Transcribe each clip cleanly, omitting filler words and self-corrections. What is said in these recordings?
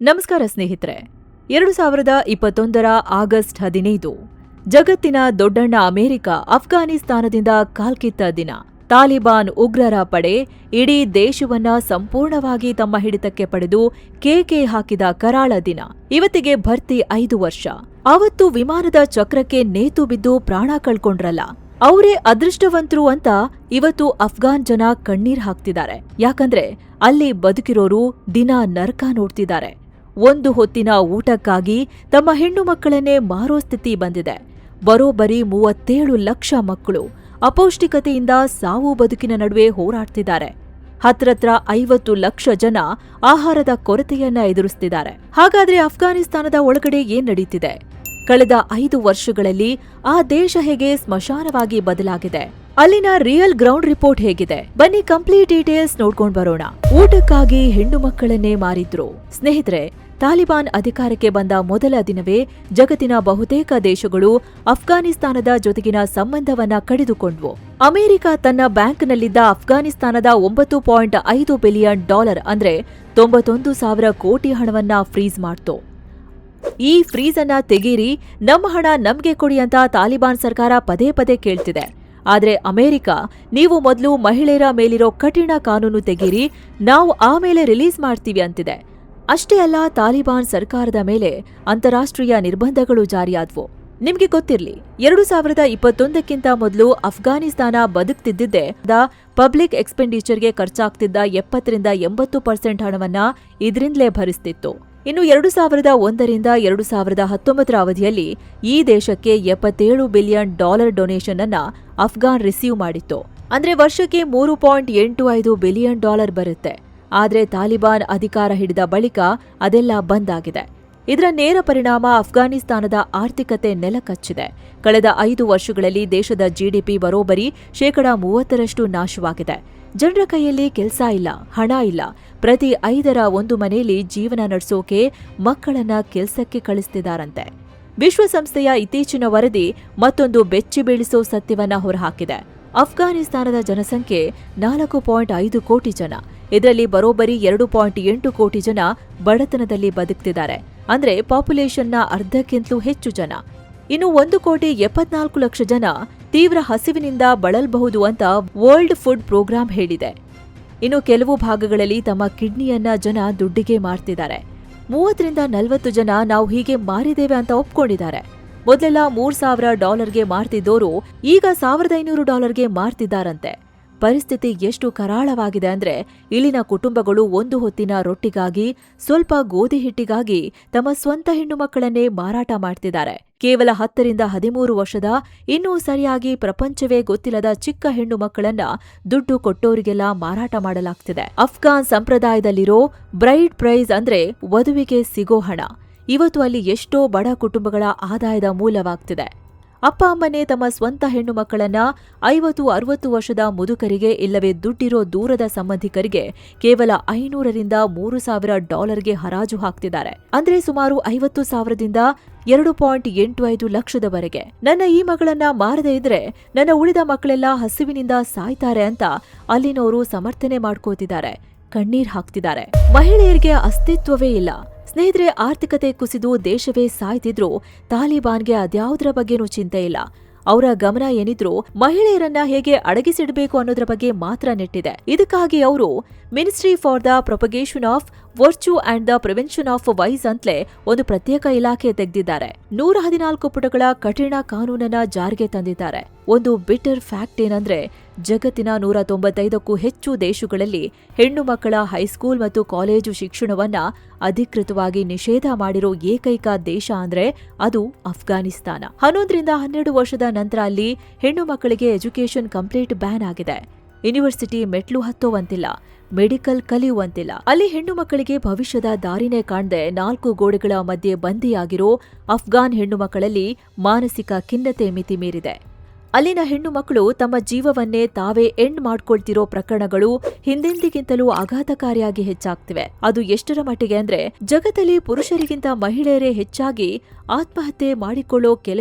ನಮಸ್ಕಾರ ಸ್ನೇಹಿತರೆ. 2021 ಆಗಸ್ಟ್ 15 ಜಗತ್ತಿನ ದೊಡ್ಡಣ್ಣ ಅಮೆರಿಕ ಅಫ್ಘಾನಿಸ್ತಾನದಿಂದ ಕಾಲ್ಕಿತ್ತ ದಿನ. ತಾಲಿಬಾನ್ ಉಗ್ರರ ಪಡೆ ಇಡೀ ದೇಶವನ್ನ ಸಂಪೂರ್ಣವಾಗಿ ತಮ್ಮ ಹಿಡಿತಕ್ಕೆ ಪಡೆದು ಕೇಕೆ ಹಾಕಿದ ಕರಾಳ ದಿನ. ಇವತ್ತಿಗೆ ಭರ್ತಿ 5 ವರ್ಷ. ಆವತ್ತು ವಿಮಾನದ ಚಕ್ರಕ್ಕೆ ನೇತು ಬಿದ್ದು ಪ್ರಾಣ ಕಳ್ಕೊಂಡ್ರಲ್ಲ, ಅವರೇ ಅದೃಷ್ಟವಂತರು ಅಂತ ಇವತ್ತು ಅಫ್ಘಾನ್ ಜನ ಕಣ್ಣೀರ್ ಹಾಕ್ತಿದ್ದಾರೆ. ಯಾಕಂದ್ರೆ ಅಲ್ಲಿ ಬದುಕಿರೋರು ದಿನ ನರಕ ನೋಡ್ತಿದ್ದಾರೆ. ಒಂದು ಹೊತ್ತಿನ ಊಟಕ್ಕಾಗಿ ತಮ್ಮ ಹೆಣ್ಣು ಮಕ್ಕಳನ್ನೇ ಮಾರೋ ಸ್ಥಿತಿ ಬಂದಿದೆ. ಬರೋಬ್ಬರಿ 37 ಲಕ್ಷ ಮಕ್ಕಳು ಅಪೌಷ್ಟಿಕತೆಯಿಂದ ಸಾವು ಬದುಕಿನ ನಡುವೆ ಹೋರಾಡ್ತಿದ್ದಾರೆ. ಹತ್ರತ್ರ 50 ಲಕ್ಷ ಜನ ಆಹಾರದ ಕೊರತೆಯನ್ನ ಎದುರಿಸ್ತಿದ್ದಾರೆ. ಹಾಗಾದ್ರೆ ಅಫ್ಘಾನಿಸ್ತಾನದ ಒಳಗಡೆ ಏನ್ ನಡೀತಿದೆ? ಕಳೆದ 5 ವರ್ಷಗಳಲ್ಲಿ ಆ ದೇಶ ಹೇಗೆ ಸ್ಮಶಾನವಾಗಿ ಬದಲಾಗಿದೆ? ಅಲ್ಲಿನ ರಿಯಲ್ ಗ್ರೌಂಡ್ ರಿಪೋರ್ಟ್ ಹೇಗಿದೆ? ಬನ್ನಿ ಕಂಪ್ಲೀಟ್ ಡೀಟೇಲ್ಸ್ ನೋಡ್ಕೊಂಡ್ ಬರೋಣ. ಊಟಕ್ಕಾಗಿ ಹೆಣ್ಣು ಮಕ್ಕಳನ್ನೇ ಮಾರಿದ್ರು. ಸ್ನೇಹಿತರೆ, ತಾಲಿಬಾನ್ ಅಧಿಕಾರಕ್ಕೆ ಬಂದ ಮೊದಲ ದಿನವೇ ಜಗತ್ತಿನ ಬಹುತೇಕ ದೇಶಗಳು ಅಫ್ಘಾನಿಸ್ತಾನದ ಜೊತೆಗಿನ ಸಂಬಂಧವನ್ನ ಕಡಿದುಕೊಂಡ್ವು. ಅಮೆರಿಕ ತನ್ನ ಬ್ಯಾಂಕ್ನಲ್ಲಿದ್ದ ಅಫ್ಘಾನಿಸ್ತಾನದ $9.5 ಬಿಲಿಯನ್ ಅಂದ್ರೆ 91,000 ಕೋಟಿ ಹಣವನ್ನ ಫ್ರೀಸ್ ಮಾಡ್ತು. ಈ ಫ್ರೀಸ್ ಅನ್ನ ತೆಗೀರಿ, ನಮ್ಮ ಹಣ ನಮ್ಗೆ ಕೊಡಿ ಅಂತ ತಾಲಿಬಾನ್ ಸರ್ಕಾರ ಪದೇ ಪದೇ ಕೇಳ್ತಿದೆ. ಆದ್ರೆ ಅಮೆರಿಕ, ನೀವು ಮೊದಲು ಮಹಿಳೆಯರ ಮೇಲಿರೋ ಕಠಿಣ ಕಾನೂನು ತೆಗೀರಿ, ನಾವು ಆಮೇಲೆ ರಿಲೀಸ್ ಮಾಡ್ತೀವಿ ಅಂತಿದೆ. ಅಷ್ಟೇ ಅಲ್ಲ, ತಾಲಿಬಾನ್ ಸರ್ಕಾರದ ಮೇಲೆ ಅಂತಾರಾಷ್ಟ್ರೀಯ ನಿರ್ಬಂಧಗಳು ಜಾರಿಯಾದ್ವು. ನಿಮ್ಗೆ ಗೊತ್ತಿರ್ಲಿ, 2021ಕ್ಕಿಂತ ಮೊದಲು ಅಫ್ಘಾನಿಸ್ತಾನ ಬದುಕ್ತಿದ್ದಿದ್ದೆ ಪಬ್ಲಿಕ್ ಎಕ್ಸ್ಪೆಂಡಿಚರ್ಗೆ ಖರ್ಚಾಗ್ತಿದ್ದ 70-80% ಹಣವನ್ನ ಇದರಿಂದಲೇ ಭರಿಸ್ತಿತ್ತು. ಇನ್ನು 2001ರಿಂದ 2019 ಅವಧಿಯಲ್ಲಿ ಈ ದೇಶಕ್ಕೆ $77 ಬಿಲಿಯನ್ ಡೊನೇಷನ್ ಅನ್ನ ಅಫ್ಘಾನ್ ರಿಸೀವ್ ಮಾಡಿತ್ತು. ಅಂದ್ರೆ ವರ್ಷಕ್ಕೆ $3.85 ಬಿಲಿಯನ್ ಬರುತ್ತೆ. ಆದ್ರೆ ತಾಲಿಬಾನ್ ಅಧಿಕಾರ ಹಿಡಿದ ಬಳಿಕ ಅದೆಲ್ಲ ಬಂದ್ ಆಗಿದೆ. ಇದರ ನೇರ ಪರಿಣಾಮ ಅಫ್ಘಾನಿಸ್ತಾನದ ಆರ್ಥಿಕತೆ ನೆಲಕಚ್ಚಿದೆ. ಕಳೆದ 5 ವರ್ಷಗಳಲ್ಲಿ ದೇಶದ ಜಿಡಿಪಿ ಬರೋಬ್ಬರಿ 30% ನಾಶವಾಗಿದೆ. ಜನರ ಕೈಯಲ್ಲಿ ಕೆಲಸ ಇಲ್ಲ, ಹಣ ಇಲ್ಲ. ಪ್ರತಿ 5ರ 1 ಮನೆಯಲ್ಲಿ ಜೀವನ ನಡೆಸೋಕೆ ಮಕ್ಕಳನ್ನ ಕೆಲ್ಸಕ್ಕೆ ಕಳಿಸ್ತಿದಾರಂತೆ. ವಿಶ್ವಸಂಸ್ಥೆಯ ಇತ್ತೀಚಿನ ವರದಿ ಮತ್ತೊಂದು ಬೆಚ್ಚಿ ಬೀಳಿಸೋ ಸತ್ಯವನ್ನ ಹೊರಹಾಕಿದೆ. ಅಫ್ಘಾನಿಸ್ತಾನದ ಜನಸಂಖ್ಯೆ 4.5 ಕೋಟಿ ಜನ. ಇದರಲ್ಲಿ ಬರೋಬ್ಬರಿ 2.8 ಕೋಟಿ ಜನ ಬಡತನದಲ್ಲಿ ಬದುಕ್ತಿದ್ದಾರೆ. ಅಂದ್ರೆ ಪಾಪ್ಯುಲೇಷನ್ನ ಅರ್ಧಕ್ಕಿಂತಲೂ ಹೆಚ್ಚು ಜನ. ಇನ್ನು 1.74 ಕೋಟಿ ಜನ ತೀವ್ರ ಹಸಿವಿನಿಂದ ಬಳಲಬಹುದು ಅಂತ ವರ್ಲ್ಡ್ ಫುಡ್ ಪ್ರೋಗ್ರಾಂ ಹೇಳಿದೆ. ಇನ್ನು ಕೆಲವು ಭಾಗಗಳಲ್ಲಿ ತಮ್ಮ ಕಿಡ್ನಿಯನ್ನ ಜನ ದುಡ್ಡಿಗೆ ಮಾರ್ತಿದ್ದಾರೆ. 30-40 ಜನ ನಾವು ಹೀಗೆ ಮಾರಿದ್ದೇವೆ ಅಂತ ಒಪ್ಕೊಂಡಿದ್ದಾರೆ. ಮೊದಲೆಲ್ಲ $3,000 ಮಾರ್ತಿದ್ದೋರು ಈಗ $1,500 ಮಾರ್ತಿದ್ದಾರಂತೆ. ಪರಿಸ್ಥಿತಿ ಎಷ್ಟು ಕರಾಳವಾಗಿದೆ ಅಂದ್ರೆ ಇಲ್ಲಿನ ಕುಟುಂಬಗಳು ಒಂದು ಹೊತ್ತಿನ ರೊಟ್ಟಿಗಾಗಿ, ಸ್ವಲ್ಪ ಗೋಧಿ ಹಿಟ್ಟಿಗಾಗಿ ತಮ್ಮ ಸ್ವಂತ ಹೆಣ್ಣು ಮಕ್ಕಳನ್ನೇ ಮಾರಾಟ ಮಾಡ್ತಿದ್ದಾರೆ. ಕೇವಲ 10-13 ವರ್ಷದ ಇನ್ನೂ ಸರಿಯಾಗಿ ಪ್ರಪಂಚವೇ ಗೊತ್ತಿಲ್ಲದ ಚಿಕ್ಕ ಹೆಣ್ಣು ಮಕ್ಕಳನ್ನ ದುಡ್ಡು ಕೊಟ್ಟೋರಿಗೆಲ್ಲ ಮಾರಾಟ ಮಾಡಲಾಗ್ತಿದೆ. ಅಫ್ಘಾನ್ ಸಂಪ್ರದಾಯದಲ್ಲಿರೋ ಬ್ರೈಡ್ ಪ್ರೈಸ್ ಅಂದ್ರೆ ವಧುವಿಗೆ ಸಿಗೋ ಹಣ ಇವತ್ತು ಅಲ್ಲಿ ಎಷ್ಟೋ ಬಡ ಕುಟುಂಬಗಳ ಆದಾಯದ ಮೂಲವಾಗ್ತಿದೆ. ಅಪ್ಪ ಅಮ್ಮನೇ ತಮ್ಮ ಸ್ವಂತ ಹೆಣ್ಣು ಮಕ್ಕಳನ್ನ 50-60 ವರ್ಷದ ಮುದುಕರಿಗೆ ಇಲ್ಲವೇ ದುಡ್ಡಿರೋ ದೂರದ ಸಂಬಂಧಿಕರಿಗೆ ಕೇವಲ $500ರಿಂದ $3,000 ಹರಾಜು ಹಾಕ್ತಿದ್ದಾರೆ. ಅಂದ್ರೆ ಸುಮಾರು 50,000ದಿಂದ 2.85 ಲಕ್ಷದವರೆಗೆ. ನನ್ನ ಈ ಮಗಳನ್ನ ಮಾರದೇ ಇದ್ರೆ ನನ್ನ ಉಳಿದ ಮಕ್ಕಳೆಲ್ಲ ಹಸಿವಿನಿಂದ ಸಾಯ್ತಾರೆ ಅಂತ ಅಲ್ಲಿನವರು ಸಮರ್ಥನೆ ಮಾಡ್ಕೋತಿದ್ದಾರೆ, ಕಣ್ಣೀರ್ ಹಾಕ್ತಿದ್ದಾರೆ. ಮಹಿಳೆಯರಿಗೆ ಅಸ್ತಿತ್ವವೇ ಇಲ್ಲ. ಸ್ನೇಹಿತರೆ, ಆರ್ಥಿಕತೆ ಕುಸಿದು ದೇಶವೇ ಸಾಯ್ತಿದ್ರು ತಾಲಿಬಾನ್ಗೆ ಅದ್ಯಾವುದರ ಬಗ್ಗೆನೂ ಚಿಂತೆ ಇಲ್ಲ. ಅವರ ಗಮನ ಏನಿದ್ರು ಮಹಿಳೆಯರನ್ನ ಹೇಗೆ ಅಡಗಿಸಿಡಬೇಕು ಅನ್ನೋದ್ರ ಬಗ್ಗೆ ಮಾತ್ರ ನೆಟ್ಟಿದೆ. ಇದಕ್ಕಾಗಿ ಅವರು ministry for the propagation of virtue and the prevention of vice ಅಂತಲೇ ಒಂದು ಪ್ರತ್ಯೇಕ ಇಲಾಖೆ ತೆಗೆದಿದ್ದಾರೆ. 114 ಪುಟಗಳ ಕಠಿಣ ಕಾನೂನನ್ನ ಜಾರಿಗೆ ತಂದಿದ್ದಾರೆ. ಒಂದು ಬಿಟರ್ ಫ್ಯಾಕ್ಟ್ ಏನಂದ್ರೆ, ಜಗತ್ತಿನ 195ಕ್ಕೂ ಹೆಚ್ಚು ದೇಶಗಳಲ್ಲಿ ಹೆಣ್ಣು ಮಕ್ಕಳ ಹೈಸ್ಕೂಲ್ ಮತ್ತು ಕಾಲೇಜು ಶಿಕ್ಷಣವನ್ನ ಅಧಿಕೃತವಾಗಿ ನಿಷೇಧ ಮಾಡಿರೋ ಏಕೈಕ ದೇಶ ಅಂದ್ರೆ ಅದು ಅಫ್ಘಾನಿಸ್ತಾನ. 11-12 ವರ್ಷದ ನಂತರ ಅಲ್ಲಿ ಹೆಣ್ಣು ಮಕ್ಕಳಿಗೆ ಎಜುಕೇಷನ್ ಕಂಪ್ಲೀಟ್ ಬ್ಯಾನ್ ಆಗಿದೆ. ಯೂನಿವರ್ಸಿಟಿ ಮೆಟ್ಲು ಹತ್ತೋವಂತಿಲ್ಲ, ಮೆಡಿಕಲ್ ಕಲಿಯುವಂತಿಲ್ಲ. ಅಲ್ಲಿ ಹೆಣ್ಣು ಮಕ್ಕಳಿಗೆ ಭವಿಷ್ಯದ ದಾರಿನೇ ಕಾಣದೆ 4 ಗೋಡೆಗಳ ಮಧ್ಯೆ ಬಂದಿಯಾಗಿರೋ ಅಫ್ಘಾನ್ ಹೆಣ್ಣು ಮಕ್ಕಳಲ್ಲಿ ಮಾನಸಿಕ ಖಿನ್ನತೆ ಮಿತಿ ಮೀರಿದೆ. ಅಲ್ಲಿನ ಹೆಣ್ಣು ಮಕ್ಕಳು ತಮ್ಮ ಜೀವವನ್ನೇ ತಾವೇ ಎಂಡ್ ಮಾಡ್ಕೊಳ್ತಿರೋ ಪ್ರಕರಣಗಳು ಹಿಂದೆಂದಿಗಿಂತಲೂ ಆಘಾತಕಾರಿಯಾಗಿ ಹೆಚ್ಚಾಗ್ತಿವೆ. ಅದು ಎಷ್ಟರ ಮಟ್ಟಿಗೆ ಅಂದ್ರೆ ಜಗತ್ತಲ್ಲಿ ಪುರುಷರಿಗಿಂತ ಮಹಿಳೆಯರೇ ಹೆಚ್ಚಾಗಿ ಆತ್ಮಹತ್ಯೆ ಮಾಡಿಕೊಳ್ಳೋ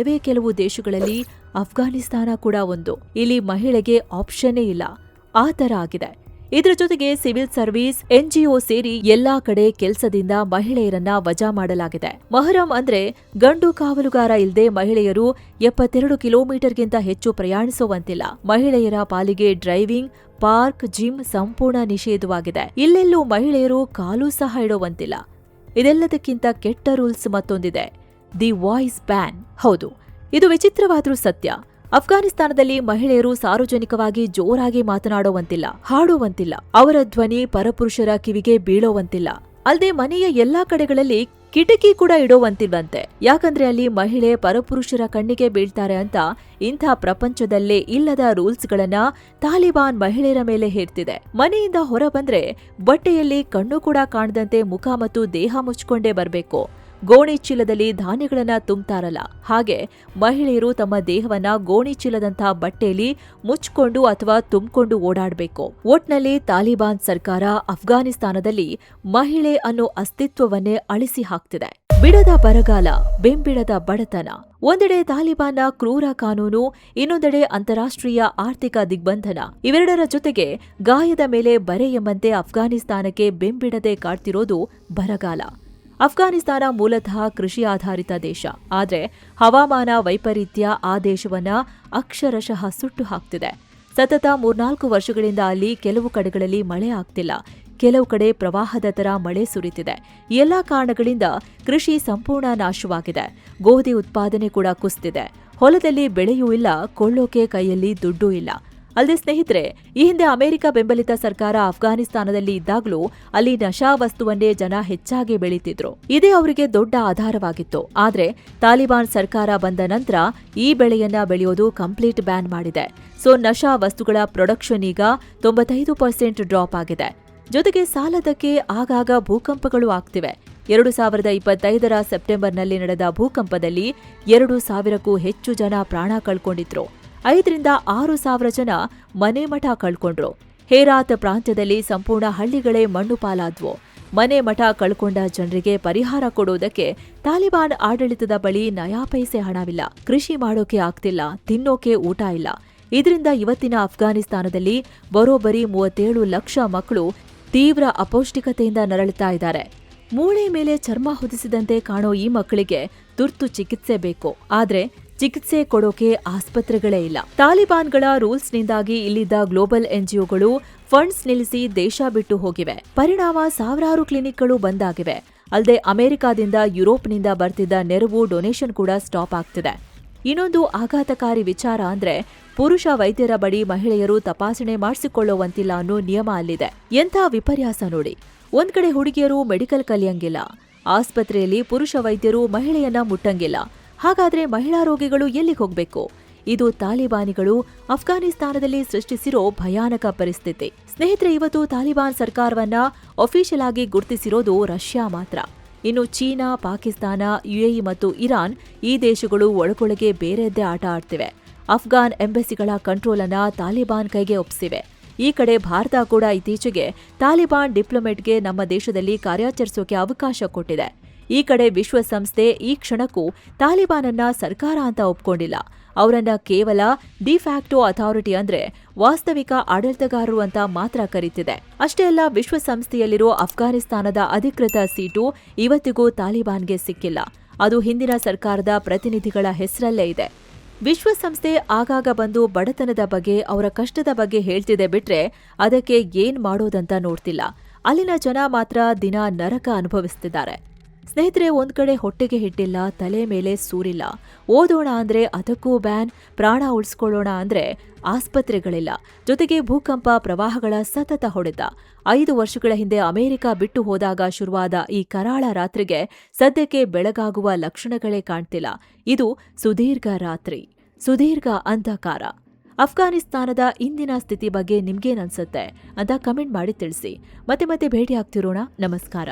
ಕೆಲವು ದೇಶಗಳಲ್ಲಿ ಅಫ್ಘಾನಿಸ್ತಾನ ಕೂಡ ಒಂದು. ಇಲ್ಲಿ ಮಹಿಳೆಗೆ ಆಪ್ಷನ್ನೇ ಇಲ್ಲ, ಆ ತರ ಆಗಿದೆ. ಇದರ ಜೊತೆಗೆ ಸಿವಿಲ್ ಸರ್ವಿಸ್, ಎನ್ಜಿಒ ಸೇರಿ ಎಲ್ಲಾ ಕಡೆ ಕೆಲಸದಿಂದ ಮಹಿಳೆಯರನ್ನ ವಜಾ ಮಾಡಲಾಗಿದೆ. ಮೊಹರಂ ಅಂದ್ರೆ ಗಂಡು ಕಾವಲುಗಾರ ಇಲ್ಲದೆ ಮಹಿಳೆಯರು 72 ಕಿಲೋಮೀಟರ್ಗಿಂತ ಹೆಚ್ಚು ಪ್ರಯಾಣಿಸುವಂತಿಲ್ಲ. ಮಹಿಳೆಯರ ಪಾಲಿಗೆ ಡ್ರೈವಿಂಗ್, ಪಾರ್ಕ್, ಜಿಮ್ ಸಂಪೂರ್ಣ ನಿಷೇಧವಾಗಿದೆ. ಇಲ್ಲೆಲ್ಲೂ ಮಹಿಳೆಯರು ಕಾಲೂ ಸಹ ಇಡುವಂತಿಲ್ಲ. ಇದೆಲ್ಲದಕ್ಕಿಂತ ಕೆಟ್ಟ ರೂಲ್ಸ್ ಮತ್ತೊಂದಿದೆ, ದಿ ವಾಯ್ಸ್ ಬ್ಯಾನ್. ಹೌದು, ಇದು ವಿಚಿತ್ರವಾದ್ರೂ ಸತ್ಯ. ಅಫ್ಘಾನಿಸ್ತಾನದಲ್ಲಿ ಮಹಿಳೆಯರು ಸಾರ್ವಜನಿಕವಾಗಿ ಜೋರಾಗಿ ಮಾತನಾಡುವಂತಿಲ್ಲ, ಹಾಡುವಂತಿಲ್ಲ, ಅವರ ಧ್ವನಿ ಪರಪುರುಷರ ಕಿವಿಗೆ ಬೀಳೋವಂತಿಲ್ಲ. ಅಲ್ಲದೆ ಮನೆಯ ಎಲ್ಲಾ ಕಡೆಗಳಲ್ಲಿ ಕಿಟಕಿ ಕೂಡ ಇಡೋವಂತಿಲ್ವಂತೆ. ಯಾಕಂದ್ರೆ ಅಲ್ಲಿ ಮಹಿಳೆ ಪರಪುರುಷರ ಕಣ್ಣಿಗೆ ಬೀಳ್ತಾರೆ ಅಂತ ಇಂಥ ಪ್ರಪಂಚದಲ್ಲೇ ಇಲ್ಲದ ರೂಲ್ಸ್ಗಳನ್ನ ತಾಲಿಬಾನ್ ಮಹಿಳೆಯರ ಮೇಲೆ ಹೇರ್ತಿದೆ. ಮನೆಯಿಂದ ಹೊರ ಬಂದ್ರೆ ಬಟ್ಟೆಯಲ್ಲಿ ಕಣ್ಣು ಕೂಡ ಕಾಣದಂತೆ ಮುಖ ಮತ್ತು ದೇಹ ಮುಚ್ಕೊಂಡೇ ಬರ್ಬೇಕು. ಗೋಣಿ ಚೀಲದಲ್ಲಿ ಧಾನ್ಯಗಳನ್ನ ತುಂಬ್ತಾರಲ್ಲ, ಹಾಗೆ ಮಹಿಳೆಯರು ತಮ್ಮ ದೇಹವನ್ನ ಗೋಣಿ ಚೀಲದಂತಹ ಬಟ್ಟೆಯಲ್ಲಿ ಮುಚ್ಕೊಂಡು ಅಥವಾ ತುಂಬಿಕೊಂಡು ಓಡಾಡಬೇಕು. ಒಟ್ನಲ್ಲಿ ತಾಲಿಬಾನ್ ಸರ್ಕಾರ ಅಫ್ಘಾನಿಸ್ತಾನದಲ್ಲಿ ಮಹಿಳೆ ಅನ್ನೋ ಅಸ್ತಿತ್ವವನ್ನೇ ಅಳಿಸಿ ಹಾಕ್ತಿದೆ. ಬಿಡದ ಬರಗಾಲ, ಬೆಂಬಿಡದ ಬಡತನ. ಒಂದೆಡೆ ತಾಲಿಬಾನ್ನ ಕ್ರೂರ ಕಾನೂನು, ಇನ್ನೊಂದೆಡೆ ಅಂತಾರಾಷ್ಟ್ರೀಯ ಆರ್ಥಿಕ ದಿಗ್ಬಂಧನ. ಇವೆರಡರ ಜೊತೆಗೆ ಗಾಯದ ಮೇಲೆ ಬರೆ ಎಂಬಂತೆ ಅಫ್ಘಾನಿಸ್ತಾನಕ್ಕೆ ಬೆಂಬಿಡದೆ ಕಾಡ್ತಿರೋದು ಬರಗಾಲ. ಅಫ್ಘಾನಿಸ್ತಾನ ಮೂಲತಃ ಕೃಷಿ ಆಧಾರಿತ ದೇಶ. ಆದರೆ ಹವಾಮಾನ ವೈಪರೀತ್ಯ ಆ ದೇಶವನ್ನ ಅಕ್ಷರಶಃ ಸುಟ್ಟು ಹಾಕ್ತಿದೆ. ಸತತ 3-4 ವರ್ಷಗಳಿಂದ ಅಲ್ಲಿ ಕೆಲವು ಕಡೆಗಳಲ್ಲಿ ಮಳೆ ಆಗ್ತಿಲ್ಲ, ಕೆಲವು ಕಡೆ ಪ್ರವಾಹದ ತರ ಮಳೆ ಸುರಿತಿದೆ. ಈ ಎಲ್ಲಾ ಕಾರಣಗಳಿಂದ ಕೃಷಿ ಸಂಪೂರ್ಣ ನಾಶವಾಗಿದೆ. ಗೋಧಿ ಉತ್ಪಾದನೆ ಕೂಡ ಕುಸಿದಿದೆ. ಹೊಲದಲ್ಲಿ ಬೆಳೆಯೂ ಇಲ್ಲ, ಕೊಳ್ಳೋಕೆ ಕೈಯಲ್ಲಿ ದುಡ್ಡೂ ಇಲ್ಲ. ಅಲ್ಲದೆ ಸ್ನೇಹಿತರೆ, ಈ ಹಿಂದೆ ಅಮೆರಿಕ ಬೆಂಬಲಿತ ಸರ್ಕಾರ ಅಫ್ಘಾನಿಸ್ತಾನದಲ್ಲಿ ಇದ್ದಾಗಲೂ ಅಲ್ಲಿ ನಶಾ ವಸ್ತುವನ್ನೇ ಜನ ಹೆಚ್ಚಾಗಿ ಬೆಳೀತಿದ್ರು. ಇದೇ ಅವರಿಗೆ ದೊಡ್ಡ ಆಧಾರವಾಗಿತ್ತು. ಆದ್ರೆ ತಾಲಿಬಾನ್ ಸರ್ಕಾರ ಬಂದ ನಂತರ ಈ ಬೆಳೆಯನ್ನ ಬೆಳೆಯೋದು ಕಂಪ್ಲೀಟ್ ಬ್ಯಾನ್ ಮಾಡಿದೆ. ಸೊ ನಶಾ ವಸ್ತುಗಳ ಪ್ರೊಡಕ್ಷನ್ ಈಗ 95% ಡ್ರಾಪ್ ಆಗಿದೆ. ಜೊತೆಗೆ ಸಾಲದಕ್ಕೆ ಆಗಾಗ ಭೂಕಂಪಗಳು ಆಗ್ತಿವೆ. 2025ರ ಸೆಪ್ಟೆಂಬರ್ನಲ್ಲಿ ನಡೆದ ಭೂಕಂಪದಲ್ಲಿ 2,000ಕ್ಕೂ ಹೆಚ್ಚು ಜನ ಪ್ರಾಣ ಕಳ್ಕೊಂಡಿದ್ರು. 5,000-6,000 ಜನ ಮನೆ ಮಠ ಕಳ್ಕೊಂಡ್ರು. ಹೇರಾತ್ ಪ್ರಾಂತ್ಯದಲ್ಲಿ ಸಂಪೂರ್ಣ ಹಳ್ಳಿಗಳೇ ಮಣ್ಣು ಪಾಲಾದ್ವು. ಮನೆ ಮಠ ಕಳ್ಕೊಂಡ ಜನರಿಗೆ ಪರಿಹಾರ ಕೊಡೋದಕ್ಕೆ ತಾಲಿಬಾನ್ ಆಡಳಿತದ ಬಳಿ ನಯಾ ಪೈಸೆ ಹಣವಿಲ್ಲ. ಕೃಷಿ ಮಾಡೋಕೆ ಆಗ್ತಿಲ್ಲ, ತಿನ್ನೋಕೆ ಊಟ ಇಲ್ಲ. ಇದರಿಂದ ಇವತ್ತಿನ ಅಫ್ಘಾನಿಸ್ತಾನದಲ್ಲಿ ಬರೋಬ್ಬರಿ 37 ಲಕ್ಷ ಮಕ್ಕಳು ತೀವ್ರ ಅಪೌಷ್ಟಿಕತೆಯಿಂದ ನರಳುತ್ತಾ ಇದ್ದಾರೆ. ಮೂಳೆ ಮೇಲೆ ಚರ್ಮ ಹೊದಿಸಿದಂತೆ ಕಾಣೋ ಈ ಮಕ್ಕಳಿಗೆ ತುರ್ತು ಚಿಕಿತ್ಸೆ ಬೇಕು. ಆದ್ರೆ ಚಿಕಿತ್ಸೆ ಕೊಡೋಕೆ ಆಸ್ಪತ್ರೆಗಳೇ ಇಲ್ಲ. ತಾಲಿಬಾನ್ಗಳ ರೂಲ್ಸ್ನಿಂದಾಗಿ ಇಲ್ಲಿದ್ದ ಗ್ಲೋಬಲ್ ಎನ್ಜಿಒಗಳು ಫಂಡ್ಸ್ ನಿಲ್ಲಿಸಿ ದೇಶ ಬಿಟ್ಟು ಹೋಗಿವೆ. ಪರಿಣಾಮ ಸಾವಿರಾರು ಕ್ಲಿನಿಕ್ಗಳು ಬಂದಾಗಿವೆ. ಅಲ್ಲದೆ ಅಮೆರಿಕಾದಿಂದ, ಯುರೋಪ್ನಿಂದ ಬರ್ತಿದ್ದ ನೆರವು, ಡೊನೇಷನ್ ಕೂಡ ಸ್ಟಾಪ್ ಆಗ್ತಿದೆ. ಇನ್ನೊಂದು ಆಘಾತಕಾರಿ ವಿಚಾರ ಅಂದ್ರೆ ಪುರುಷ ವೈದ್ಯರ ಬಳಿ ಮಹಿಳೆಯರು ತಪಾಸಣೆ ಮಾಡಿಸಿಕೊಳ್ಳುವಂತಿಲ್ಲ ಅನ್ನೋ ನಿಯಮ ಅಲ್ಲಿದೆ. ಎಂಥ ವಿಪರ್ಯಾಸ ನೋಡಿ. ಒಂದ್ ಕಡೆ ಹುಡುಗಿಯರು ಮೆಡಿಕಲ್ ಕಲಿಯಂಗಿಲ್ಲ, ಆಸ್ಪತ್ರೆಯಲ್ಲಿ ಪುರುಷ ವೈದ್ಯರು ಮಹಿಳೆಯನ್ನ ಮುಟ್ಟಂಗಿಲ್ಲ. ಹಾಗಾದ್ರೆ ಮಹಿಳಾ ರೋಗಿಗಳು ಎಲ್ಲಿಗೆ ಹೋಗ್ಬೇಕು? ಇದು ತಾಲಿಬಾನಿಗಳು ಅಫ್ಘಾನಿಸ್ತಾನದಲ್ಲಿ ಸೃಷ್ಟಿಸಿರೋ ಭಯಾನಕ ಪರಿಸ್ಥಿತಿ. ಸ್ನೇಹಿತರೆ, ಇವತ್ತು ತಾಲಿಬಾನ್ ಸರ್ಕಾರವನ್ನ ಅಫಿಷಿಯಲ್ ಆಗಿ ಗುರುತಿಸಿರೋದು ರಷ್ಯಾ ಮಾತ್ರ. ಇನ್ನು ಚೀನಾ, ಪಾಕಿಸ್ತಾನ, ಯುಎಇ ಮತ್ತು ಇರಾನ್ ಈ ದೇಶಗಳು ಒಳಗೊಳಗೆ ಬೇರೆದ್ದೇ ಆಟ ಆಡ್ತಿವೆ. ಅಫ್ಘಾನ್ ಎಂಬಸಿಗಳ ಕಂಟ್ರೋಲ್ ಅನ್ನ ತಾಲಿಬಾನ್ ಕೈಗೆ ಒಪ್ಪಿಸಿವೆ. ಈ ಕಡೆ ಭಾರತ ಕೂಡ ಇತ್ತೀಚೆಗೆ ತಾಲಿಬಾನ್ ಡಿಪ್ಲೊಮೆಟ್ಗೆ ನಮ್ಮ ದೇಶದಲ್ಲಿ ಕಾರ್ಯಾಚರಿಸೋಕೆ ಅವಕಾಶ ಕೊಟ್ಟಿದೆ. ಈ ಕಡೆ ವಿಶ್ವಸಂಸ್ಥೆ ಈ ಕ್ಷಣಕ್ಕೂ ತಾಲಿಬಾನನ್ನ ಸರ್ಕಾರ ಅಂತ ಒಪ್ಕೊಂಡಿಲ್ಲ. ಅವರನ್ನ ಕೇವಲ ಡಿಫ್ಯಾಕ್ಟೋ ಅಥಾರಿಟಿ ಅಂದ್ರೆ ವಾಸ್ತವಿಕ ಆಡಳಿತಗಾರರು ಅಂತ ಮಾತ್ರ ಕರೀತಿದೆ. ಅಷ್ಟೇ ಅಲ್ಲ, ವಿಶ್ವಸಂಸ್ಥೆಯಲ್ಲಿರೋ ಅಫ್ಘಾನಿಸ್ತಾನದ ಅಧಿಕೃತ ಸೀಟು ಇವತ್ತಿಗೂ ತಾಲಿಬಾನ್ಗೆ ಸಿಕ್ಕಿಲ್ಲ. ಅದು ಹಿಂದಿನ ಸರ್ಕಾರದ ಪ್ರತಿನಿಧಿಗಳ ಹೆಸರಲ್ಲೇ ಇದೆ. ವಿಶ್ವಸಂಸ್ಥೆ ಆಗಾಗ ಬಂದು ಬಡತನದ ಬಗ್ಗೆ, ಅವರ ಕಷ್ಟದ ಬಗ್ಗೆ ಹೇಳ್ತಿದೆ ಬಿಟ್ರೆ ಅದಕ್ಕೆ ಏನ್ ಮಾಡೋದಂತ ನೋಡ್ತಿಲ್ಲ. ಅಲ್ಲಿನ ಜನ ಮಾತ್ರ ದಿನ ನರಕ ಅನುಭವಿಸ್ತಿದ್ದಾರೆ. ಸ್ನೇಹಿತರೆ, ಒಂದ್ ಕಡೆ ಹೊಟ್ಟೆಗೆ ಹಿಟ್ಟಿಲ್ಲ, ತಲೆ ಮೇಲೆ ಸೂರಿಲ್ಲ, ಓದೋಣ ಅಂದ್ರೆ ಅದಕ್ಕೂ ಬ್ಯಾನ್, ಪ್ರಾಣ ಉಳಿಸ್ಕೊಳ್ಳೋಣ ಅಂದ್ರೆ ಆಸ್ಪತ್ರೆಗಳಿಲ್ಲ. ಜೊತೆಗೆ ಭೂಕಂಪ, ಪ್ರವಾಹಗಳ ಸತತ ಹೊಡೆತ. 5 ವರ್ಷಗಳ ಹಿಂದೆ ಅಮೆರಿಕ ಬಿಟ್ಟು ಹೋದಾಗ ಶುರುವಾದ ಈ ಕರಾಳ ರಾತ್ರಿಗೆ ಸದ್ಯಕ್ಕೆ ಬೆಳಗಾಗುವ ಲಕ್ಷಣಗಳೇ ಕಾಣ್ತಿಲ್ಲ. ಇದು ಸುದೀರ್ಘ ರಾತ್ರಿ, ಸುದೀರ್ಘ ಅಂಧಕಾರ. ಅಫ್ಘಾನಿಸ್ತಾನದ ಇಂದಿನ ಸ್ಥಿತಿ ಬಗ್ಗೆ ನಿಮ್ಗೇನನ್ಸುತ್ತೆ ಅಂತ ಕಮೆಂಟ್ ಮಾಡಿ ತಿಳಿಸಿ. ಮತ್ತೆ ಭೇಟಿ ಆಗ್ತಿರೋಣ. ನಮಸ್ಕಾರ.